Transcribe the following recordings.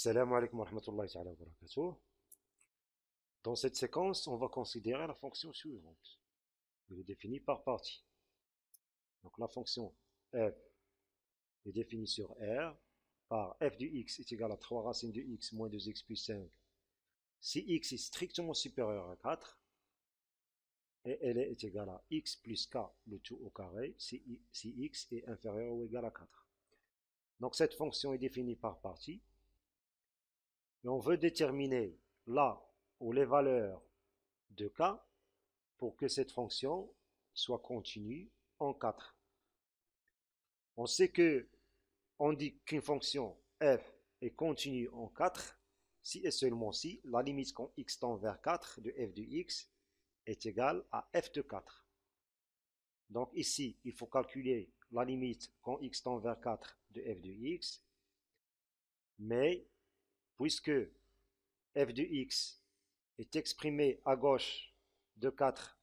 Assalamu alaikum wa rahmatullahi ta'ala wa barakatuh. Dans cette séquence, on va considérer la fonction suivante. Elle est définie par partie. Donc la fonction f est définie sur R par f de x est égal à 3 racines de x moins 2x plus 5 si x est strictement supérieur à 4 et elle est égale à x plus k le tout au carré si x est inférieur ou égal à 4. Donc cette fonction est définie par partie. Et on veut déterminer là où les valeurs de k pour que cette fonction soit continue en 4. On sait que on dit qu'une fonction f est continue en 4 si et seulement si la limite quand x tend vers 4 de f de x est égale à f de 4. Donc ici, il faut calculer la limite quand x tend vers 4 de f de x, mais puisque f de x est exprimé à gauche de 4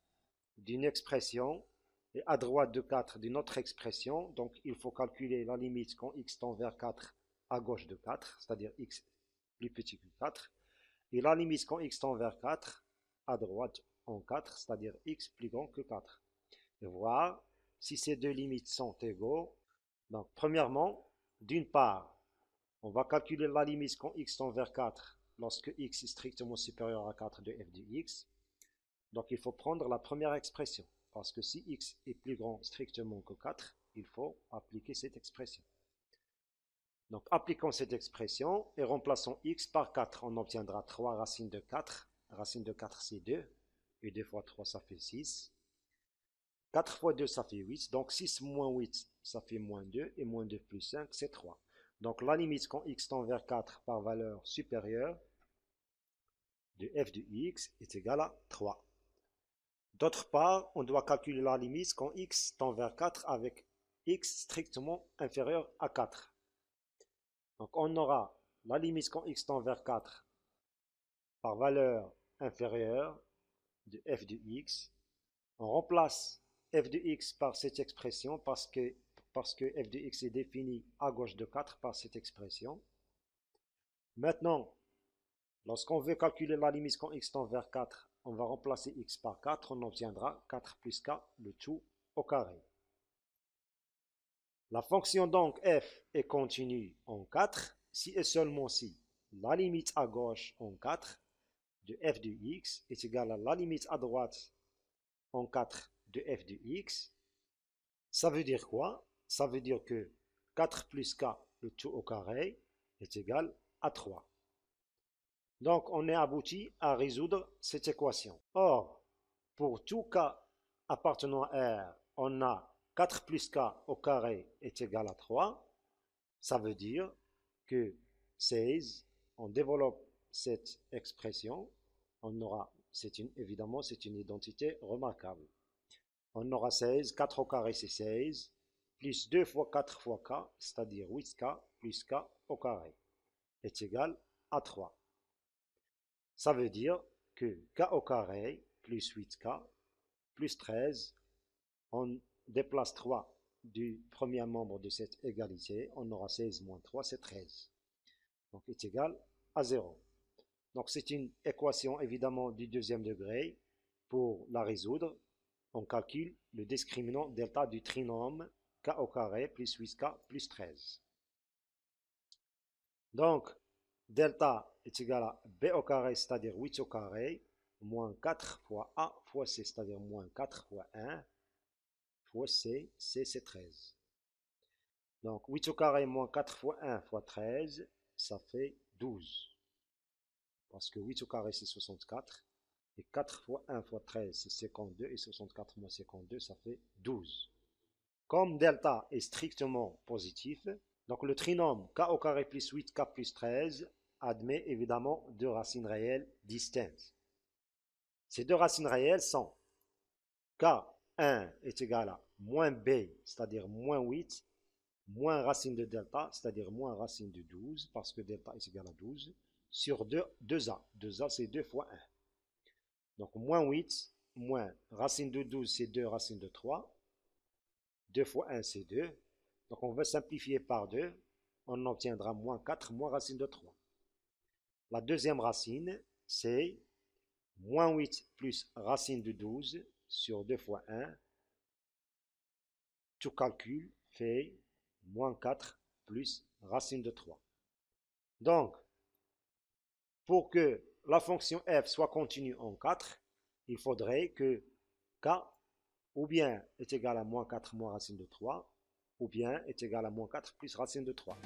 d'une expression et à droite de 4 d'une autre expression, donc il faut calculer la limite quand x tend vers 4 à gauche de 4, c'est-à-dire x plus petit que 4, et la limite quand x tend vers 4 à droite en 4, c'est-à-dire x plus grand que 4. Et voir si ces deux limites sont égaux. Donc premièrement, d'une part, on va calculer la limite quand x tend vers 4 lorsque x est strictement supérieur à 4 de f de x. Donc il faut prendre la première expression, parce que si x est plus grand strictement que 4, il faut appliquer cette expression. Donc appliquons cette expression et remplaçons x par 4. On obtiendra 3 racines de 4. Racine de 4 c'est 2. Et 2 fois 3 ça fait 6. 4 fois 2 ça fait 8. Donc 6 moins 8 ça fait moins 2. Et moins 2 plus 5 c'est 3. Donc la limite quand x tend vers 4 par valeur supérieure de f de x est égale à 3. D'autre part, on doit calculer la limite quand x tend vers 4 avec x strictement inférieur à 4. Donc on aura la limite quand x tend vers 4 par valeur inférieure de f de x. On remplace f de x par cette expression parce que f de x est défini à gauche de 4 par cette expression. Maintenant, lorsqu'on veut calculer la limite quand x tend vers 4, on va remplacer x par 4, on obtiendra 4 plus k, le tout au carré. La fonction donc f est continue en 4, si et seulement si la limite à gauche en 4 de f de x est égale à la limite à droite en 4 de f de x. Ça veut dire quoi? Ça veut dire que 4 plus k, le tout au carré, est égal à 3. Donc on est abouti à résoudre cette équation. Or, pour tout k appartenant à R, on a 4 plus k au carré est égal à 3. Ça veut dire que 16, on développe cette expression, on aura, évidemment c'est une identité remarquable. On aura 16, 4 au carré c'est 16, plus 2 fois 4 fois k, c'est-à-dire 8k plus k au carré, est égal à 3. Ça veut dire que k au carré plus 8k plus 13, on déplace 3 du premier membre de cette égalité, on aura 16 moins 3, c'est 13. Donc est égal à 0. Donc c'est une équation évidemment du deuxième degré. Pour la résoudre, on calcule le discriminant delta du trinôme k au carré plus 8k plus 13. Donc delta est égal à b au carré, c'est-à-dire 8 au carré, moins 4 fois a fois c, c'est-à-dire moins 4 fois 1 fois c, c c'est 13. Donc 8 au carré moins 4 fois 1 fois 13, ça fait 12. Parce que 8 au carré c'est 64. Et 4 fois 1 fois 13 c'est 52. Et 64 moins 52 ça fait 12. Comme delta est strictement positif, donc le trinôme k au carré plus 8k plus 13 admet évidemment deux racines réelles distinctes. Ces deux racines réelles sont k1 est égal à moins b, c'est-à-dire moins 8, moins racine de delta, c'est-à-dire moins racine de 12, parce que delta est égal à 12, sur 2a. 2a, c'est 2 fois 1. Donc, moins 8, moins racine de 12, c'est 2 racine de 3. 2 fois 1, c'est 2. Donc, on va simplifier par 2. On obtiendra moins 4, moins racine de 3. La deuxième racine, c'est moins 8 plus racine de 12 sur 2 fois 1. Tout calcul fait moins 4 plus racine de 3. Donc, pour que la fonction f soit continue en 4, il faudrait que k ou bien est égal à moins 4 moins racine de 3, ou bien est égal à moins 4 plus racine de 3.